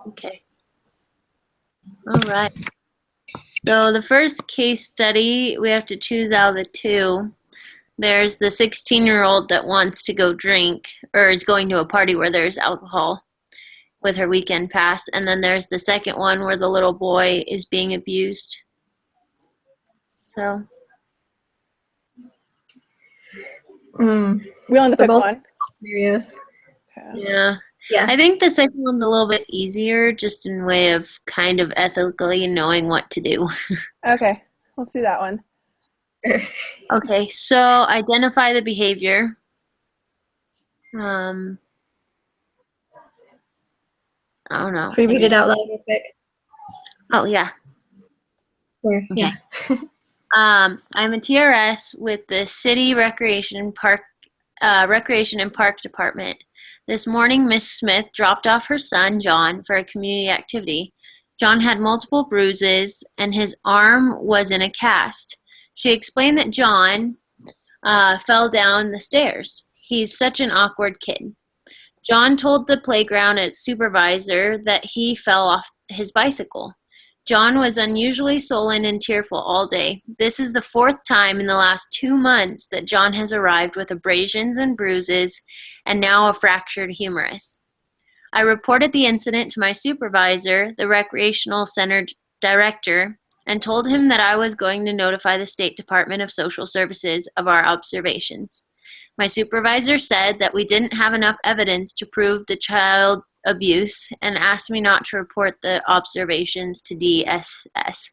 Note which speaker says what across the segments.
Speaker 1: Okay. All right. So the first case study, we have to choose out of the two. There's the 16-year-old that wants to go drink or is going to a party where there's alcohol with her weekend pass. And then there's the second one where the little boy is being abused. So.
Speaker 2: We only pick one.
Speaker 3: Scenarios.
Speaker 1: Yeah.
Speaker 3: Yeah.
Speaker 1: I think the second one's a little bit easier, just in way of kind of ethically knowing what to do.
Speaker 2: Okay, let's do that one.
Speaker 1: Okay, so identify the behavior. I don't know.
Speaker 3: Can we read it out loud real quick?
Speaker 1: Oh, yeah.
Speaker 3: Where?
Speaker 1: Okay.
Speaker 3: Yeah.
Speaker 1: I'm a TRS with the City Recreation and Park Department. This morning, Miss Smith dropped off her son, John, for a community activity. John had multiple bruises, and his arm was in a cast. She explained that John fell down the stairs. He's such an awkward kid. John told the playground supervisor that he fell off his bicycle. John was unusually sullen and tearful all day. This is the fourth time in the last 2 months that John has arrived with abrasions and bruises and now a fractured humerus. I reported the incident to my supervisor, the recreational center director, and told him that I was going to notify the State Department of Social Services of our observations. My supervisor said that we didn't have enough evidence to prove the child abuse and asked me not to report the observations to DSS.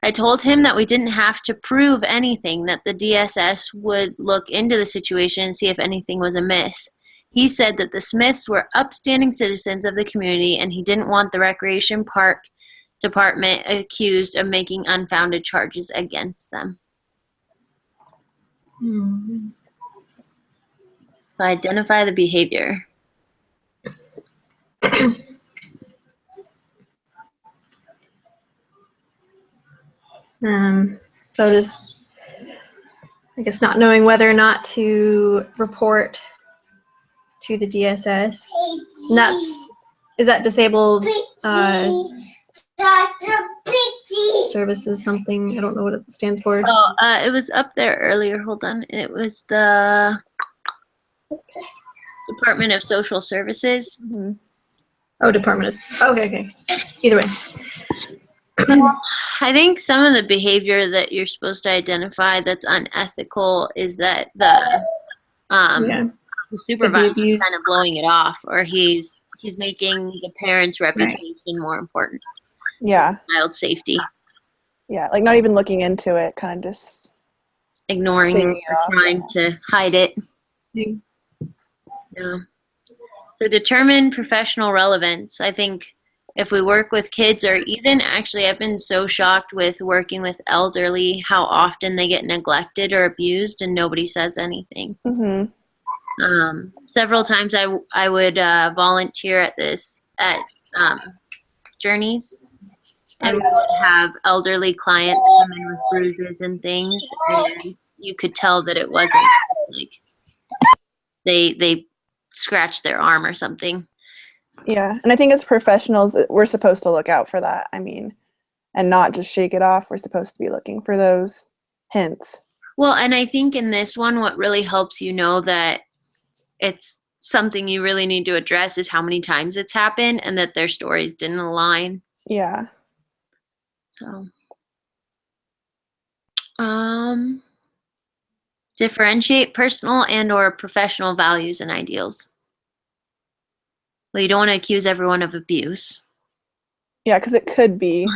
Speaker 1: I told him that we didn't have to prove anything, that the DSS would look into the situation and see if anything was amiss. He said that the Smiths were upstanding citizens of the community and he didn't want the Recreation Park Department accused of making unfounded charges against them. So identify the behavior.
Speaker 3: So just, I guess, not knowing whether or not to report to the DSS. And is that disabled services something? I don't know what it stands for.
Speaker 1: Oh, it was up there earlier. Hold on. It was the Department of Social Services.
Speaker 2: Mm-hmm.
Speaker 3: Oh, Department of. Okay. Either way.
Speaker 1: I think some of the behavior that you're supposed to identify that's unethical is that the supervisor is kind of blowing it off, or he's making the parents' reputation more important.
Speaker 2: Yeah.
Speaker 1: Child safety.
Speaker 2: Yeah, like not even looking into it, kind of just
Speaker 1: ignoring it or trying to hide it. Yeah. So determine professional relevance. I think if we work with kids, or even actually I've been so shocked with working with elderly how often they get neglected or abused and nobody says anything.
Speaker 2: Mm-hmm.
Speaker 1: Several times I would volunteer at Journeys, and we would have elderly clients come in with bruises and things, and you could tell that it wasn't like they scratched their arm or something.
Speaker 2: Yeah, and I think as professionals, we're supposed to look out for that. I mean, and not just shake it off. We're supposed to be looking for those hints.
Speaker 1: Well, and I think in this one, what really helps you know that it's something you really need to address is how many times it's happened and that their stories didn't align.
Speaker 2: Yeah.
Speaker 1: So, differentiate personal and or professional values and ideals. Well, you don't want to accuse everyone of abuse.
Speaker 2: Yeah, because it could be.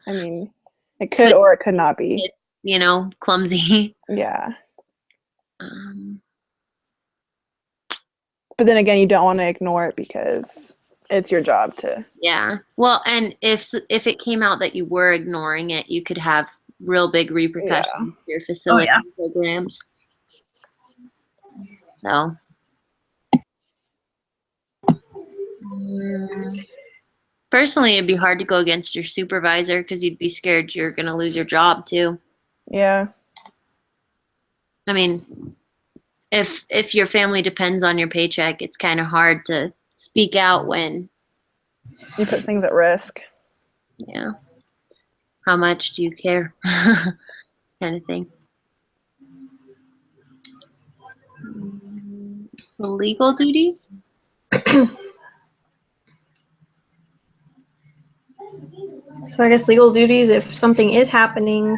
Speaker 2: I mean, it could or it could not be.
Speaker 1: It's, clumsy.
Speaker 2: Yeah. But then again, you don't want to ignore it because it's your job to.
Speaker 1: Yeah. Well, and if it came out that you were ignoring it, you could have real big repercussions for your facility programs. So. Personally, it'd be hard to go against your supervisor because you'd be scared you're going to lose your job too.
Speaker 2: Yeah.
Speaker 1: I mean, if your family depends on your paycheck, it's kind of hard to speak out when,
Speaker 2: You put things at risk.
Speaker 1: yeah, how much do you care? Kind of thing. So legal duties?
Speaker 3: So I guess legal duties, if something is happening,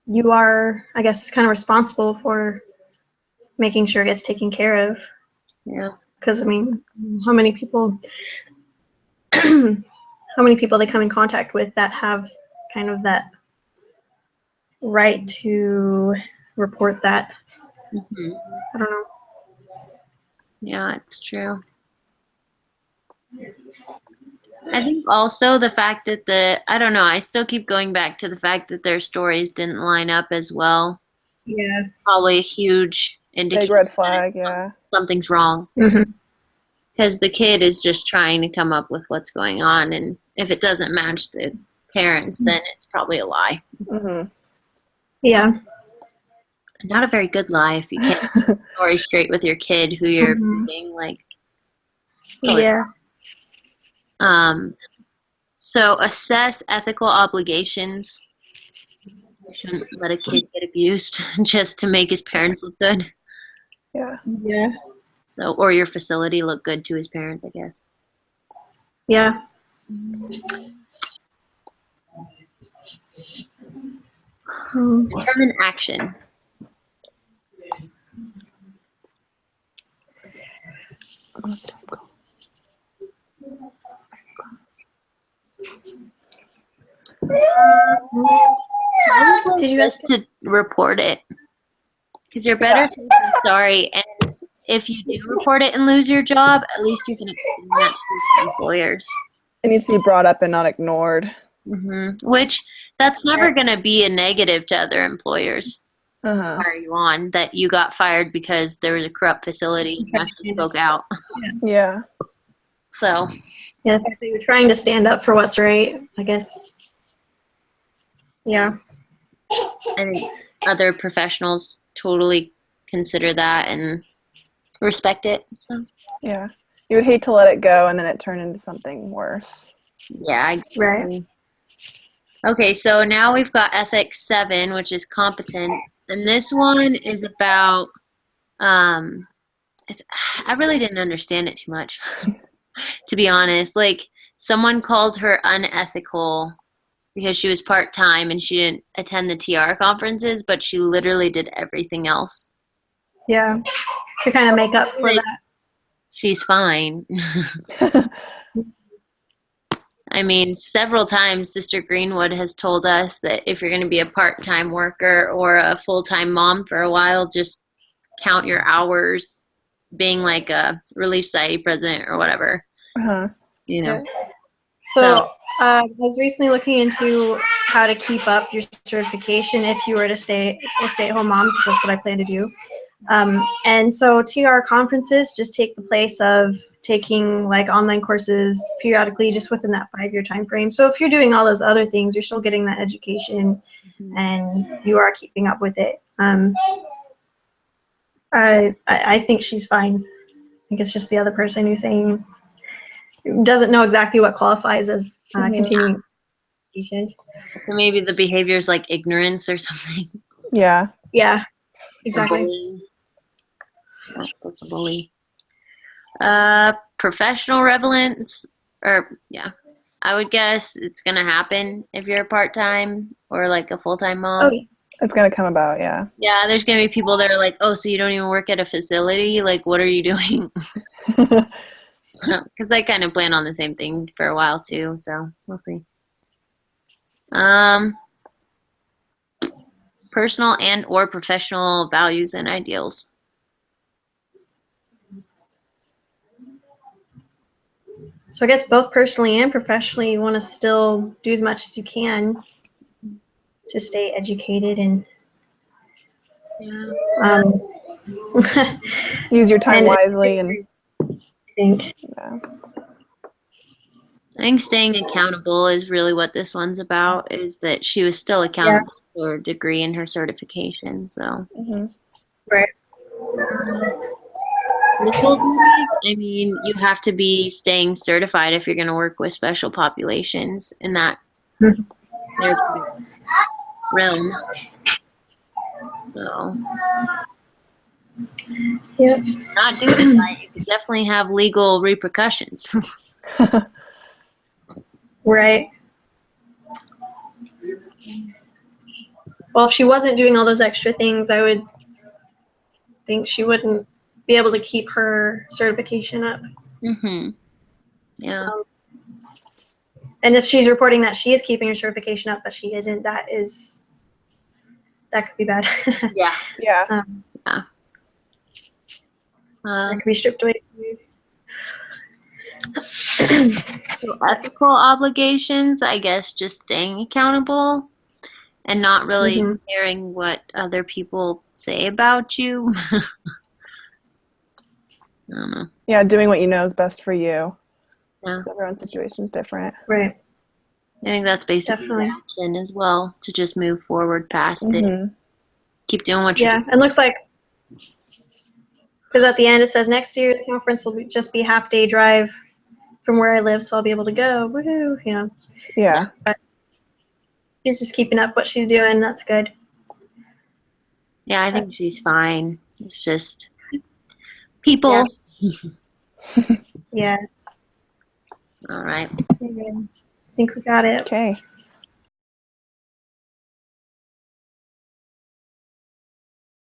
Speaker 3: you are, I guess, kind of responsible for making sure it gets taken care of.
Speaker 1: Yeah.
Speaker 3: Because I mean, how many people, how many people they come in contact with that have kind of that right to report that?
Speaker 1: Hmm.
Speaker 3: I don't know.
Speaker 1: Yeah, it's true. I think also the fact that I don't know, I still keep going back to the fact that their stories didn't line up as well.
Speaker 3: Yeah.
Speaker 1: Probably a huge
Speaker 2: Big
Speaker 1: indicator
Speaker 2: red
Speaker 1: that
Speaker 2: flag, yeah.
Speaker 1: something's wrong.
Speaker 3: Mm-hmm.
Speaker 1: Because the kid is just trying to come up with what's going on, and if it doesn't match the parents, then it's probably a lie.
Speaker 2: Mm-hmm.
Speaker 3: Yeah.
Speaker 1: Not a very good lie if you can't keep the story straight with your kid who you're
Speaker 3: Mhm.
Speaker 1: being like.
Speaker 3: Yeah.
Speaker 1: So assess ethical obligations. You shouldn't let a kid get abused just to make his parents look good.
Speaker 2: Yeah.
Speaker 3: Yeah.
Speaker 1: So, or your facility look good to his parents, I guess.
Speaker 3: Yeah.
Speaker 1: Determine action.
Speaker 3: Did you
Speaker 1: Just to report it. Because you're better safe than sorry. And if you do report it and lose your job, at least you can explain that to employers.
Speaker 2: It needs to be brought up and not ignored.
Speaker 1: Which, that's never going to be a negative to other employers.
Speaker 2: Uh-huh.
Speaker 1: Fire you on that you got fired because there was a corrupt facility and you actually spoke out.
Speaker 2: Yeah.
Speaker 1: So,
Speaker 3: Yeah, the fact that you're trying to stand up for what's right, I guess. Yeah.
Speaker 1: I think other professionals totally consider that and respect it. So,
Speaker 2: Yeah. You would hate to let it go and then it turn into something worse.
Speaker 1: yeah, exactly.
Speaker 3: Right.
Speaker 1: Okay, so now we've got ethics 7, which is competent, and this one is about. I really didn't understand it too much, to be honest. Like, someone called her unethical because she was part-time and she didn't attend the TR conferences, but she literally did everything else.
Speaker 3: Yeah. To kind of make up for that.
Speaker 1: She's fine. I mean, several times Sister Greenwood has told us that if you're going to be a part-time worker or a full-time mom for a while, just count your hours being like a Relief Society president or whatever.
Speaker 2: Uh-huh.
Speaker 1: You know.
Speaker 3: So I was recently looking into how to keep up your certification if you were to stay a stay-at-home mom, because that's what I plan to do. And so TR conferences just take the place of taking like online courses periodically just within that 5-year time frame. So if you're doing all those other things, you're still getting that education and you are keeping up with it. I think she's fine. I think it's just the other person who's saying doesn't know exactly what qualifies as continuing education.
Speaker 1: So maybe the behavior is like ignorance or something.
Speaker 2: Yeah.
Speaker 3: Yeah, exactly.
Speaker 1: Bullying. Not supposed to bully. Professional relevance, or yeah, I would guess it's gonna happen if you're a part-time or like a full-time mom.
Speaker 3: Oh, yeah.
Speaker 2: It's going to come about, yeah.
Speaker 1: Yeah, there's gonna be people that are like, oh, so you don't even work at a facility? Like, what are you doing? Because I kind of plan on the same thing for a while too, so we'll see. Personal and or professional values and ideals.
Speaker 3: So I guess both personally and professionally, you want to still do as much as you can to stay educated and
Speaker 2: Use your time
Speaker 3: and
Speaker 2: wisely and
Speaker 3: I think.
Speaker 2: yeah.
Speaker 1: I think staying accountable is really what this one's about, is that she was still accountable bachelor degree in her certification. So
Speaker 2: Mhm.
Speaker 3: Right.
Speaker 1: legal duties, I mean, you have to be staying certified if you're going to work with special populations in that
Speaker 3: Mhm.
Speaker 1: therapeutic realm. So
Speaker 3: Yep.
Speaker 1: not doing it right, you could definitely have legal repercussions.
Speaker 3: Right. Well, if she wasn't doing all those extra things, I would think she wouldn't be able to keep her certification up.
Speaker 1: Mm-hmm. Yeah.
Speaker 3: And if she's reporting that she is keeping her certification up, but she isn't, that could be bad.
Speaker 1: Yeah.
Speaker 2: Yeah.
Speaker 3: That
Speaker 1: Um,
Speaker 3: could be stripped away.
Speaker 1: so ethical obligations, I guess, just staying accountable and not really
Speaker 3: Mhm.
Speaker 1: caring what other people say about you. I don't know.
Speaker 2: Yeah, doing what you know is best for you.
Speaker 1: Yeah.
Speaker 2: Everyone's situation is different.
Speaker 3: Right.
Speaker 1: I think that's basically
Speaker 3: Definitely.
Speaker 1: the action as well, to just move forward past it.
Speaker 2: Mhm.
Speaker 1: Keep doing what you're
Speaker 3: Yeah,
Speaker 1: doing.
Speaker 3: it looks like, because at the end it says next year the conference will just be half-day drive from where I live, so I'll be able to go. Woohoo! You know,
Speaker 2: Yeah.
Speaker 3: she's just keeping up what she's doing. That's good.
Speaker 1: Yeah, I think she's fine. It's just people.
Speaker 3: Yeah.
Speaker 1: All right.
Speaker 3: I think we got it.
Speaker 2: Okay.